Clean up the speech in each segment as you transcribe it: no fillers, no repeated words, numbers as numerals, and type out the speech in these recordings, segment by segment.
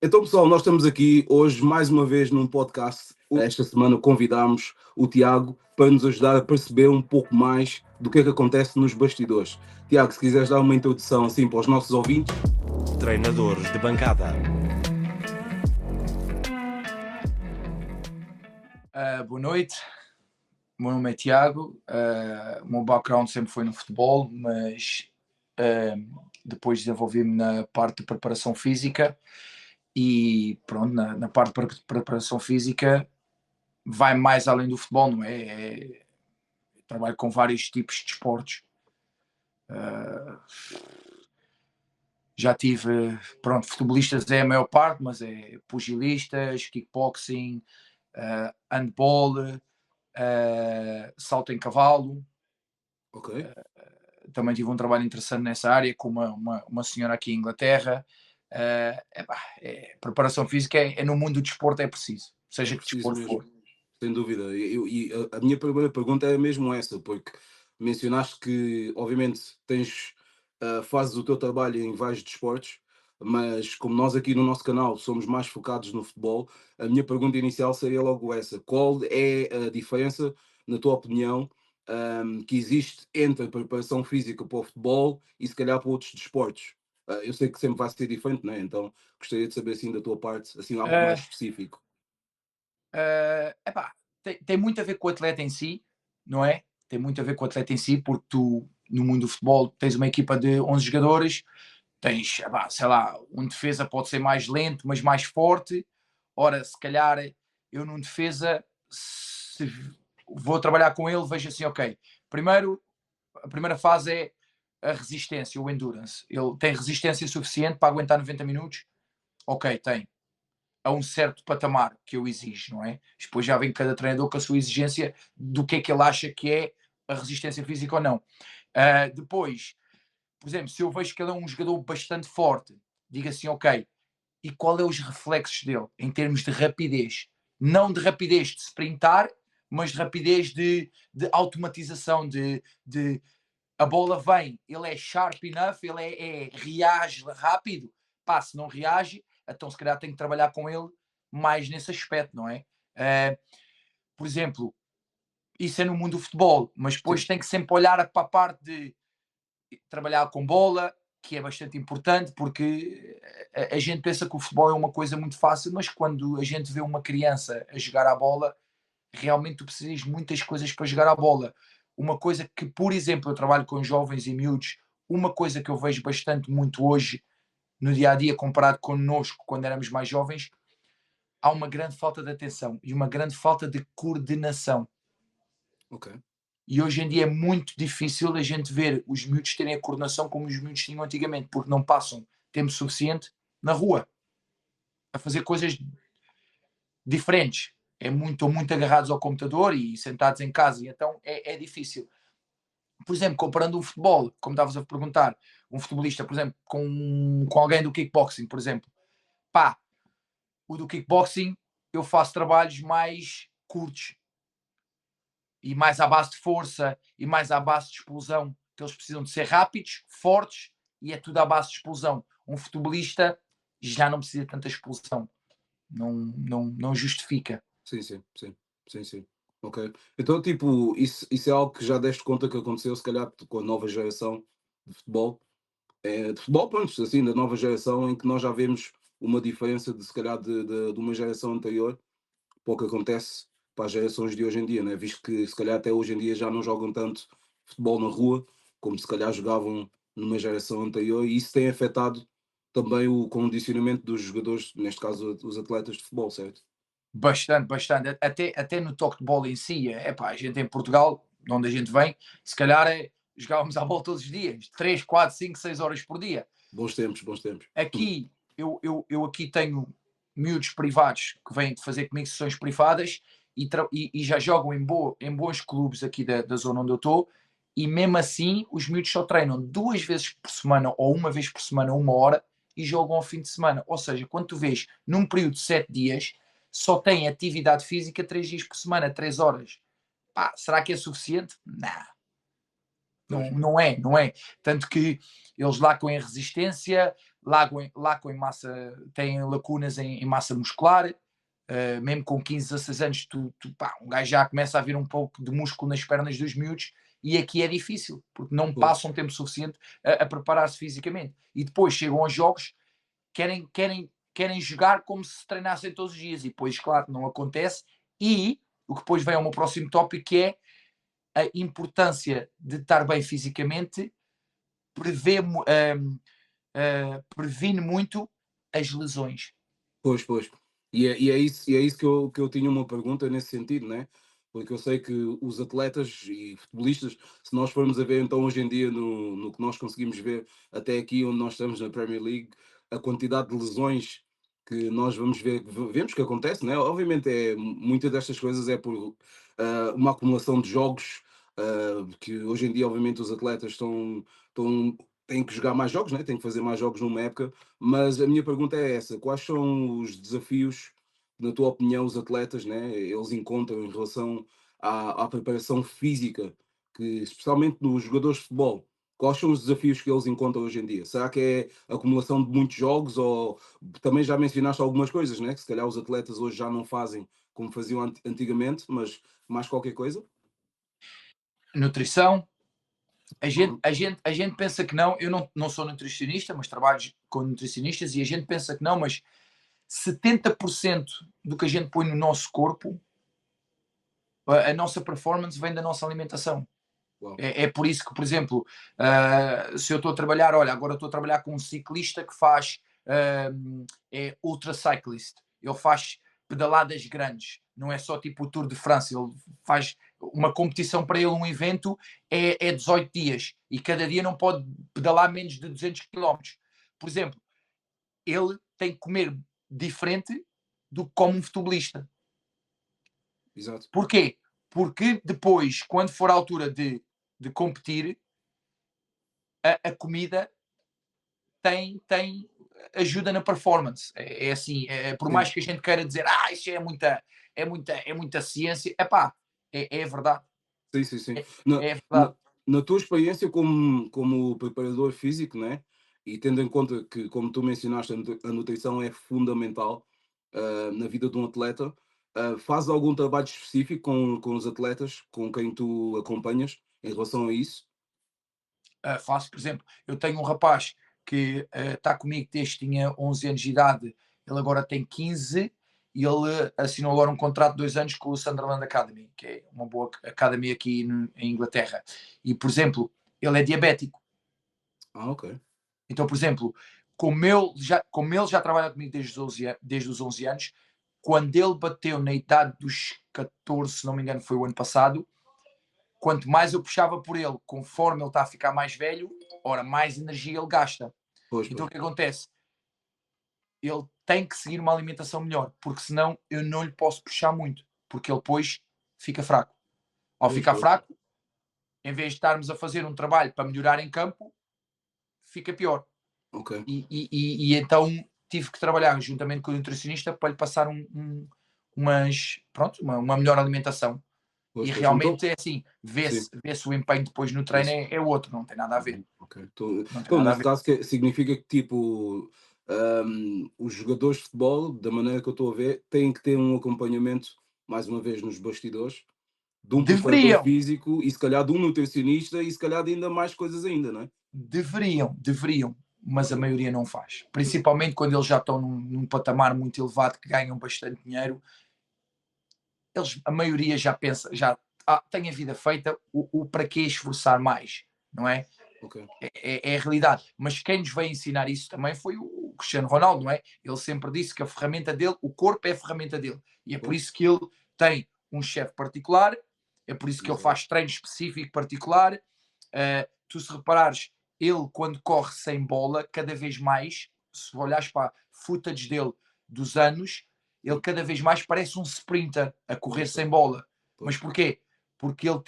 Então, pessoal, nós estamos aqui hoje mais uma vez num podcast. Esta semana convidámos o Tiago para nos ajudar a perceber um pouco mais do que é que acontece nos bastidores. Tiago, se quiseres dar uma introdução assim para os nossos ouvintes. Treinadores de bancada. Boa noite, o meu nome é Tiago, o meu background sempre foi no futebol, mas depois desenvolvi-me na parte de preparação física e pronto, na parte de preparação física vai mais além do futebol, não é? Trabalho com vários tipos de esportes. Já tive, pronto, futebolistas é a maior parte, mas é pugilistas, kickboxing, handball, salto em cavalo. Ok. Também tive um trabalho interessante nessa área com uma senhora aqui em Inglaterra. Preparação física no mundo do desporto é preciso, seja que Preciso desporto mesmo, for. sem dúvida. A minha primeira pergunta é mesmo essa, porque mencionaste que, obviamente, fazes o teu trabalho em vários desportos, mas como nós aqui no nosso canal somos mais focados no futebol, a minha pergunta inicial seria logo essa: qual é a diferença, na tua opinião, que existe entre a preparação física para o futebol e se calhar para outros desportos? Eu sei que sempre vai ser diferente, né? Então gostaria de saber assim da tua parte, assim algo mais Uh, específico. tem muito a ver com o atleta em si, não é? Tem muito a ver com o atleta em si, porque tu, no mundo do futebol, tens uma equipa de 11 jogadores, tens, sei lá, um defesa pode ser mais lento, mas mais forte. Ora, se calhar, eu num defesa, se vou trabalhar com ele, vejo assim, ok, primeiro, a primeira fase é a resistência, o endurance. Ele tem resistência suficiente para aguentar 90 minutos? Ok, tem a um certo patamar que eu exijo, não é? Depois já vem cada treinador com a sua exigência do que é que ele acha que é a resistência física ou não. Depois, por exemplo, se eu vejo que ele é um jogador bastante forte, diga assim, ok, e qual é os reflexos dele em termos de rapidez? Não de rapidez de sprintar, mas de rapidez de automatização, de a bola vem, ele é sharp enough, ele reage rápido. Pá, se não reage, então se calhar tem que trabalhar com ele mais nesse aspecto, não é? Por exemplo, isso é no mundo do futebol, mas depois Sim. tem que sempre olhar para a parte de trabalhar com bola, que é bastante importante, porque a gente pensa que o futebol é uma coisa muito fácil, mas quando a gente vê uma criança a jogar a bola, realmente tu precisas de muitas coisas para jogar a bola. Uma coisa que, por exemplo, eu trabalho com jovens e miúdos, uma coisa que eu vejo bastante muito hoje no dia a dia comparado connosco quando éramos mais jovens, há uma grande falta de atenção e uma grande falta de coordenação. Ok. E hoje em dia é muito difícil a gente ver os miúdos terem a coordenação como os miúdos tinham antigamente, porque não passam tempo suficiente na rua a fazer coisas diferentes. Estão muito agarrados ao computador e sentados em casa, e então é difícil. Por exemplo, comparando um futebol, como estavas a perguntar, um futebolista, por exemplo, com alguém do kickboxing, por exemplo, pá, o do kickboxing eu faço trabalhos mais curtos e mais à base de força e mais à base de explosão, que eles precisam de ser rápidos, fortes e é tudo à base de explosão. Um futebolista já não precisa de tanta explosão, não justifica. Sim, sim, sim, sim, sim. Ok. Então, tipo, isso é algo que já deste conta que aconteceu, se calhar, com a nova geração de futebol. De futebol, pronto, assim, da nova geração, em que nós já vemos uma diferença de, se calhar, de uma geração anterior, para o que acontece para as gerações de hoje em dia, né? Visto que, se calhar, até hoje em dia já não jogam tanto futebol na rua, como se calhar jogavam numa geração anterior, e isso tem afetado também o condicionamento dos jogadores, neste caso, os atletas de futebol, certo? Bastante, bastante. Até no toque de bola em si, a gente em Portugal, de onde a gente vem, se calhar jogávamos à bola todos os dias, 3 4 5 6 horas por dia. Bons tempos, bons tempos. Aqui, eu aqui tenho miúdos privados que vêm fazer comigo sessões privadas e já jogam em bons clubes aqui da zona onde eu estou, e mesmo assim os miúdos só treinam 2 vezes por semana ou uma vez por semana, 1 hora, e jogam ao fim de semana. Ou seja, quando tu vês num período de 7 dias, só têm atividade física 3 dias por semana, 3 horas. Pá, será que é suficiente? Não, Pois. não é. Tanto que eles lá com a resistência, lacam em massa, têm lacunas em massa muscular. Mesmo com 15, 16 anos, um gajo já começa a ver um pouco de músculo nas pernas dos miúdos, e aqui é difícil, porque não passam tempo suficiente a preparar-se fisicamente. E depois chegam aos jogos, querem jogar como se treinassem todos os dias, e depois, claro, não acontece. E o que depois vem ao meu próximo tópico, que é a importância de estar bem fisicamente, previne muito as lesões. Pois. E é isso que eu tinha uma pergunta nesse sentido, né? Porque eu sei que os atletas e futebolistas, se nós formos a ver então hoje em dia no que nós conseguimos ver até aqui onde nós estamos na Premier League, a quantidade de lesões que nós vamos ver, vemos que acontece, né? Obviamente muitas destas coisas é por uma acumulação de jogos, que hoje em dia obviamente os atletas estão têm que jogar mais jogos, né? Têm que fazer mais jogos numa época, mas a minha pergunta é essa: quais são os desafios, na tua opinião, os atletas, né, eles encontram em relação à preparação física, que especialmente nos jogadores de futebol, quais são os desafios que eles encontram hoje em dia? Será que é a acumulação de muitos jogos ou também já mencionaste algumas coisas, né, que se calhar os atletas hoje já não fazem como faziam antigamente, mas mais qualquer coisa? Nutrição. A gente, Uhum. a, gente, a gente pensa que não. Eu não sou nutricionista, mas trabalho com nutricionistas, e a gente pensa que não, mas 70% do que a gente põe no nosso corpo, a nossa performance vem da nossa alimentação. Uau. É por isso que, por exemplo, se eu estou a trabalhar, olha, agora estou a trabalhar com um ciclista que faz, é ultra cyclist, ele faz pedaladas grandes, não é só tipo o Tour de France, ele faz uma competição para ele, um evento, é 18 dias, e cada dia não pode pedalar menos de 200 quilómetros. Por exemplo, ele tem que comer diferente do que come um futebolista. Exato. Porquê? Porque depois, quando for a altura de competir, a comida tem ajuda na performance. É assim, por Sim. mais que a gente queira dizer, isso é muita ciência, é verdade. Sim. É, Na, é na, verdade. na tua experiência como preparador físico, né? E tendo em conta que, como tu mencionaste, a nutrição é fundamental na vida de um atleta, fazes algum trabalho específico com os atletas com quem tu acompanhas em relação a isso? Faço, por exemplo, eu tenho um rapaz que está comigo desde que tinha 11 anos de idade, ele agora tem 15, e ele assinou agora um contrato de 2 anos com o Sunderland Academy, que é uma boa academia aqui em Inglaterra. E, por exemplo, ele é diabético. Ah, ok. Então, por exemplo, como ele já trabalha comigo desde os 11 anos, quando ele bateu na idade dos 14, se não me engano, foi o ano passado, quanto mais eu puxava por ele, conforme ele está a ficar mais velho, ora, mais energia ele gasta. Então, Pois. o que acontece? Ele tem que seguir uma alimentação melhor, porque senão eu não lhe posso puxar muito, porque ele depois fica fraco. Ao ficar Pois. fraco, em vez de estarmos a fazer um trabalho para melhorar em campo, fica pior. Ok. E então tive que trabalhar juntamente com o nutricionista para lhe passar uma melhor alimentação. E Pois. Então, realmente é assim, sim. vê-se o empenho depois no treino Vê-se. é outro, não tem nada a ver. Ok. Então, Não tem então, nada a nesse ver. caso, significa que, tipo, os jogadores de futebol, da maneira que eu estou a ver, têm que ter um acompanhamento, mais uma vez, nos bastidores, de um preparador Deveriam, físico e, se calhar, de um nutricionista e, se calhar, de ainda mais coisas ainda, não é? deveriam, mas a Ok. maioria não faz. Principalmente quando eles já estão num patamar muito elevado, que ganham bastante dinheiro, a maioria já pensa, já tem a vida feita, o para que esforçar mais, não é? Ok. É a realidade. Mas quem nos veio ensinar isso também foi o Cristiano Ronaldo, não é? Ele sempre disse que a ferramenta dele, o corpo é a ferramenta dele. E é por Pois. isso que ele tem um chefe particular, é por isso que ele Exato. faz treino específico particular. Tu, se reparares, ele quando corre sem bola, cada vez mais, se olhares para a footage dele dos anos, ele cada vez mais parece um sprinter a correr Pois. sem bola. Pois. Mas porquê? Porque ele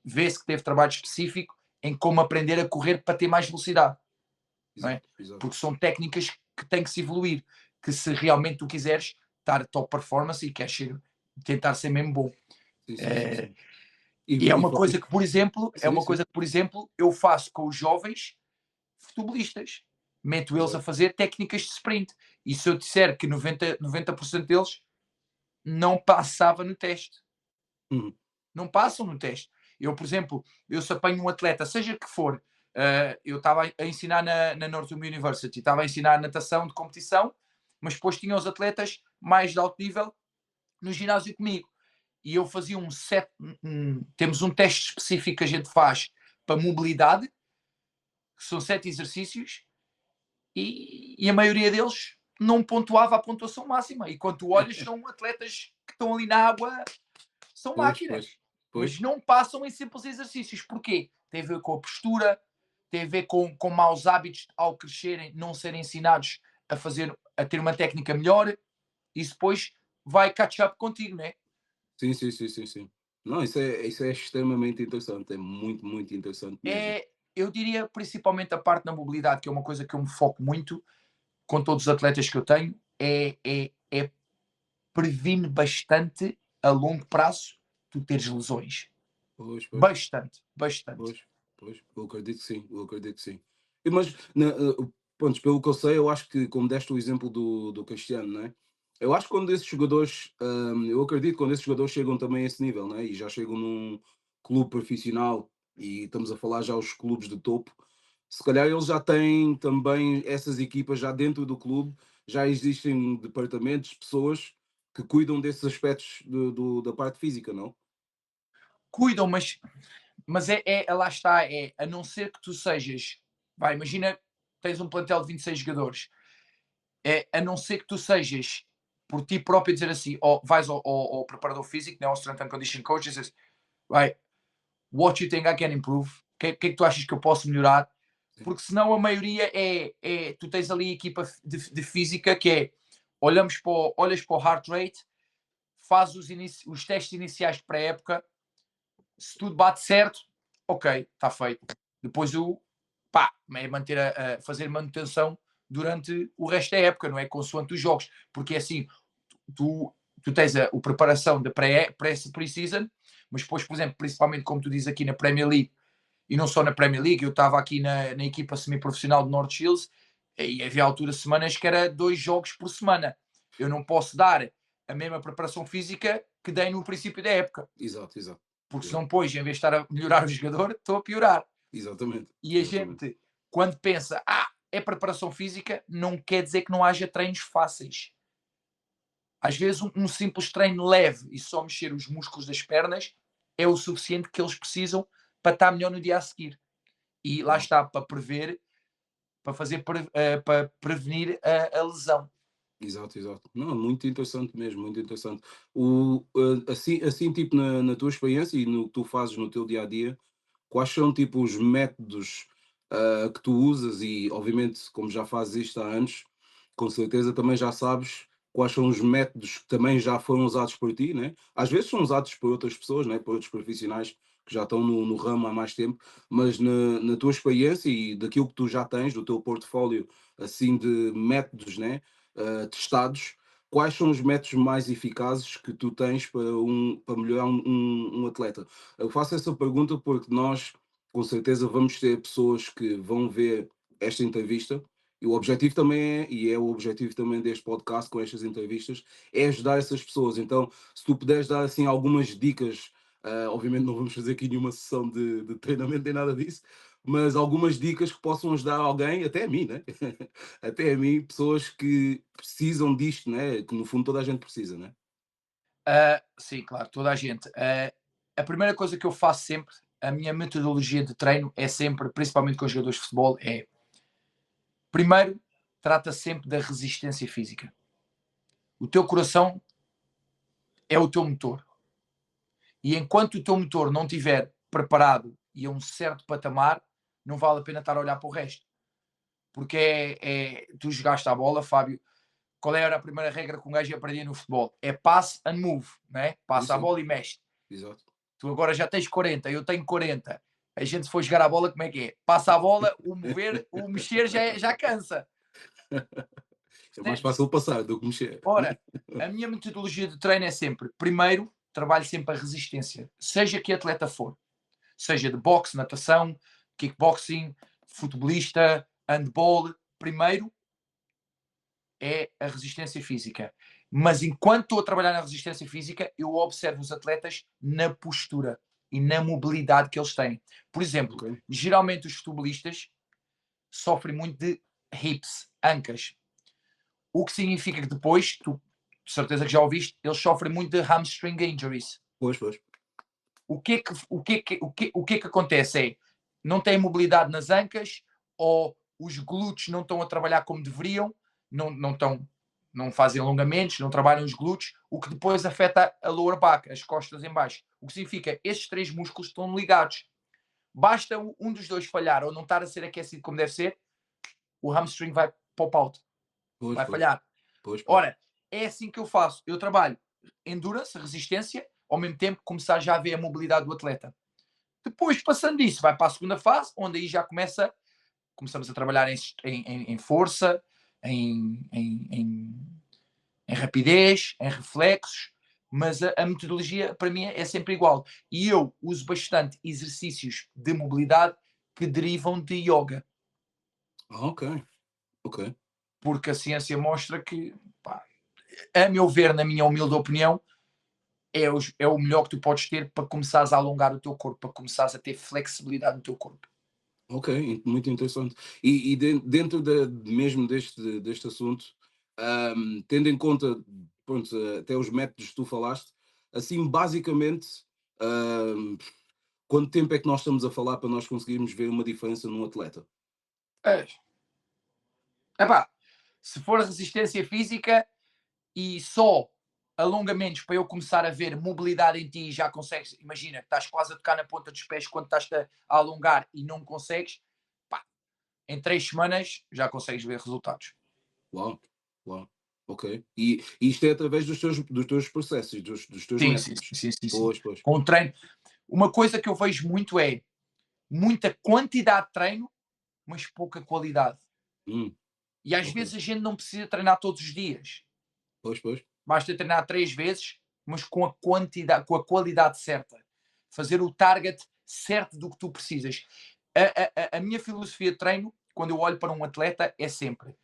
vê-se que teve trabalho específico em como aprender a correr para ter mais velocidade, não é? Exato. Porque são técnicas que têm que se evoluir, que se realmente tu quiseres estar top performance e queres tentar ser mesmo bom. Sim. E é E uma coisa que, por exemplo, sim. eu faço com os jovens futebolistas. meto eles a Exato. fazer técnicas de sprint. E se eu disser que 90% deles não passava no teste. Uhum. Não passam no teste. Eu, por exemplo, eu se apanho um atleta, seja que for, eu estava a ensinar na Northern University, estava a ensinar natação de competição, mas depois tinha os atletas mais de alto nível no ginásio comigo. E eu fazia um set, temos um teste específico que a gente faz para mobilidade, que são 7 exercícios, e a maioria deles não pontuava a pontuação máxima. E quando tu olhas, são atletas que estão ali na água, são Pois, máquinas, pois. mas não passam em simples exercícios. Porquê? Tem a ver com a postura, tem a ver com maus hábitos ao crescerem, não serem ensinados a ter uma técnica melhor, e depois vai catch up contigo, né? Sim, sim, sim, sim, sim. Não, isso é extremamente interessante, é muito, muito interessante mesmo. Eu diria principalmente a parte da mobilidade, que é uma coisa que eu me foco muito com todos os atletas que eu tenho, previne bastante a longo prazo tu teres lesões. Pois, pois, Bastante, bastante. pois, pois, eu acredito que sim, eu acredito que sim. Mas, pronto, pelo que eu sei, eu acho que, como deste o exemplo do Cristiano, né? Eu acho que quando esses jogadores, eu acredito que quando esses jogadores chegam também a esse nível, né? E já chegam num clube profissional, e estamos a falar já os clubes de topo, se calhar eles já têm também essas equipas já dentro do clube, já existem departamentos, pessoas que cuidam desses aspectos da parte física, não? Cuidam, mas lá está, a não ser que tu sejas, vai, imagina, tens um plantel de 26 jogadores, a não ser que tu sejas por ti próprio dizer assim, ou vais ao preparador físico, né, ao strength and condition coach, e dizes, vai, what you think I can improve? O que é que tu achas que eu posso melhorar? Sim. Porque senão a maioria tu tens ali a equipa de física que é, olhas para o heart rate, faz os testes iniciais de pré-época, se tudo bate certo, ok, está feito. Depois é manter fazer manutenção durante o resto da época, não é? Consoante os jogos. Porque é assim, tu tens a preparação da pré-season, mas depois, por exemplo, principalmente como tu dizes aqui na Premier League, e não só na Premier League, eu estava aqui na equipa semi-profissional de North Shields, e havia altura semanas que era 2 jogos por semana. Eu não posso dar a mesma preparação física que dei no princípio da época, Exato, exato, porque senão exato. depois, em vez de estar a melhorar o jogador, estou a piorar. Exatamente, E a exatamente. gente, quando pensa, é preparação física, não quer dizer que não haja treinos fáceis. Às vezes um simples treino leve e só mexer os músculos das pernas é o suficiente que eles precisam para estar melhor no dia a seguir. E lá Uau. está, para prever, para prevenir a lesão. Exato, exato. Não, muito interessante mesmo, muito interessante. Assim tipo, na tua experiência e no que tu fazes no teu dia a dia, quais são tipo os métodos que tu usas e, obviamente, como já fazes isto há anos, com certeza também já sabes quais são os métodos que também já foram usados por ti, né? Às vezes são usados por outras pessoas, né? Por outros profissionais que já estão no ramo há mais tempo, mas na tua experiência e daquilo que tu já tens, do teu portfólio, assim, de métodos, né? Testados, quais são os métodos mais eficazes que tu tens para melhorar um atleta? Eu faço essa pergunta porque nós, com certeza, vamos ter pessoas que vão ver esta entrevista. E o objetivo também e é o objetivo também deste podcast com estas entrevistas, é ajudar essas pessoas. Então, se tu puderes dar assim algumas dicas, obviamente não vamos fazer aqui nenhuma sessão de treinamento nem nada disso, mas algumas dicas que possam ajudar alguém, até a mim, né? Até a mim, pessoas que precisam disto, né? Que no fundo toda a gente precisa, né? Sim, claro, toda a gente. A primeira coisa que eu faço sempre, a minha metodologia de treino é sempre, principalmente com os jogadores de futebol, primeiro, trata sempre da resistência física. O teu coração é o teu motor. E enquanto o teu motor não estiver preparado e a um certo patamar, não vale a pena estar a olhar para o resto. Porque tu jogaste a bola, Fábio. Qual era a primeira regra que um gajo aprendia no futebol? É pass and move, né? Sim, Passa a sim, bola e mexe. exato. Tu agora já tens 40, eu tenho 40. A gente se for jogar a bola, como é que é? Passa a bola, o mexer já cansa. É mais Percebes? fácil passar do que mexer. Ora, a minha metodologia de treino é sempre, primeiro, trabalho sempre a resistência, seja que atleta for. Seja de boxe, natação, kickboxing, futebolista, handball, primeiro é a resistência física. Mas enquanto estou a trabalhar na resistência física, eu observo os atletas na postura e na mobilidade que eles têm. Por exemplo, Ok. geralmente os futebolistas sofrem muito de hips, ancas. O que significa que depois, tu de certeza que já ouviste, eles sofrem muito de hamstring injuries. Pois. O que é que acontece é, não têm mobilidade nas ancas, ou os glúteos não estão a trabalhar como deveriam, não fazem alongamentos, não trabalham os glúteos, o que depois afeta a lower back, as costas em baixo. O que significa que estes 3 músculos estão ligados. Basta um dos dois falhar ou não estar a ser aquecido como deve ser, o hamstring vai pop out, vai falhar. Pois. Ora, é assim que eu faço. Eu trabalho endurance, resistência, ao mesmo tempo começar já a ver a mobilidade do atleta. Depois, passando disso, vai para a segunda fase, onde aí já começamos a trabalhar em força, em rapidez, em reflexos, mas a metodologia para mim é sempre igual. E eu uso bastante exercícios de mobilidade que derivam de yoga. Ok. Porque a ciência mostra que, pá, a meu ver, na minha humilde opinião, é o melhor que tu podes ter para começares a alongar o teu corpo, para começares a ter flexibilidade no teu corpo. Ok, muito interessante. E dentro mesmo deste assunto, tendo em conta, pronto, até os métodos que tu falaste, assim, basicamente, ahm, quanto tempo é que nós estamos a falar para nós conseguirmos ver uma diferença num atleta? Epá, se for resistência física e só alongamentos para eu começar a ver mobilidade em ti, já consegues, imagina, estás quase a tocar na ponta dos pés quando estás a alongar e não consegues, pá, em 3 semanas já consegues ver resultados. Uau, ok. E isto é através dos teus processos, dos teus Sim. métodos. Sim. Pois. Com o treino. Uma coisa que eu vejo muito é muita quantidade de treino, mas pouca qualidade. E às Ok. vezes a gente não precisa treinar todos os dias. Pois. Basta treinar 3 vezes, mas com a quantidade, com a qualidade certa. Fazer o target certo do que tu precisas. A minha filosofia de treino, quando eu olho para um atleta, é sempre: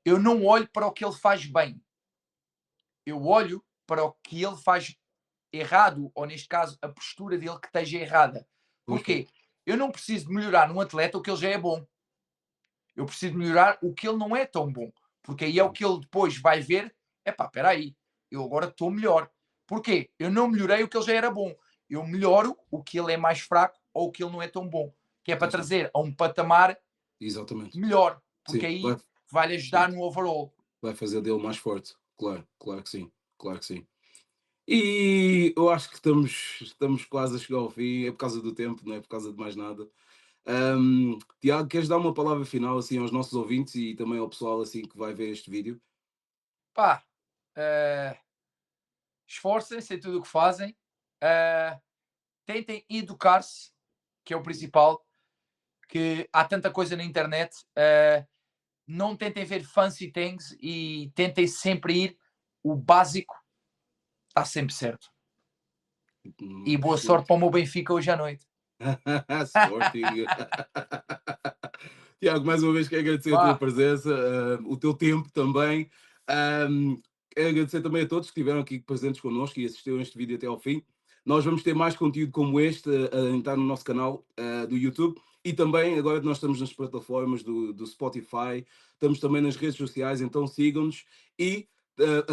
eu não olho para o que ele faz bem. Eu olho para o que ele faz errado, ou neste caso, a postura dele que esteja errada. Porquê? Eu não preciso de melhorar num atleta o que ele já é bom. Eu preciso de melhorar o que ele não é tão bom. Porque aí é o que ele depois vai ver. Epá, espera aí, eu agora estou melhor. Porquê? Eu não melhorei o que ele já era bom. Eu melhoro o que ele é mais fraco ou o que ele não é tão bom. Que é para trazer a um patamar Exatamente. melhor. Porque Sim, aí vai-lhe ajudar no overall. vai fazer dele mais forte. Claro que sim. E eu acho que estamos quase a chegar ao fim, é por causa do tempo, não é por causa de mais nada. Tiago, queres dar uma palavra final assim aos nossos ouvintes e também ao pessoal assim que vai ver este vídeo? Pá, esforcem-se em tudo o que fazem. Tentem educar-se, que é o principal. Que há tanta coisa na internet. Não tentem ver fancy things e tentem sempre ir. O básico está sempre certo. E boa sorte para o meu Benfica hoje à noite. Sporting. Tiago, mais uma vez quero agradecer a tua presença, o teu tempo também. Quero agradecer também a todos que estiveram aqui presentes connosco e assistiram este vídeo até ao fim. Nós vamos ter mais conteúdo como este a entrar no nosso canal do YouTube e também agora nós estamos nas plataformas do Spotify, estamos também nas redes sociais, então sigam-nos e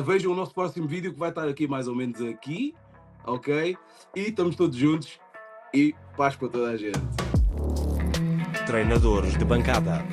vejam o nosso próximo vídeo que vai estar aqui mais ou menos aqui, ok? E estamos todos juntos e paz para toda a gente. Treinadores de bancada.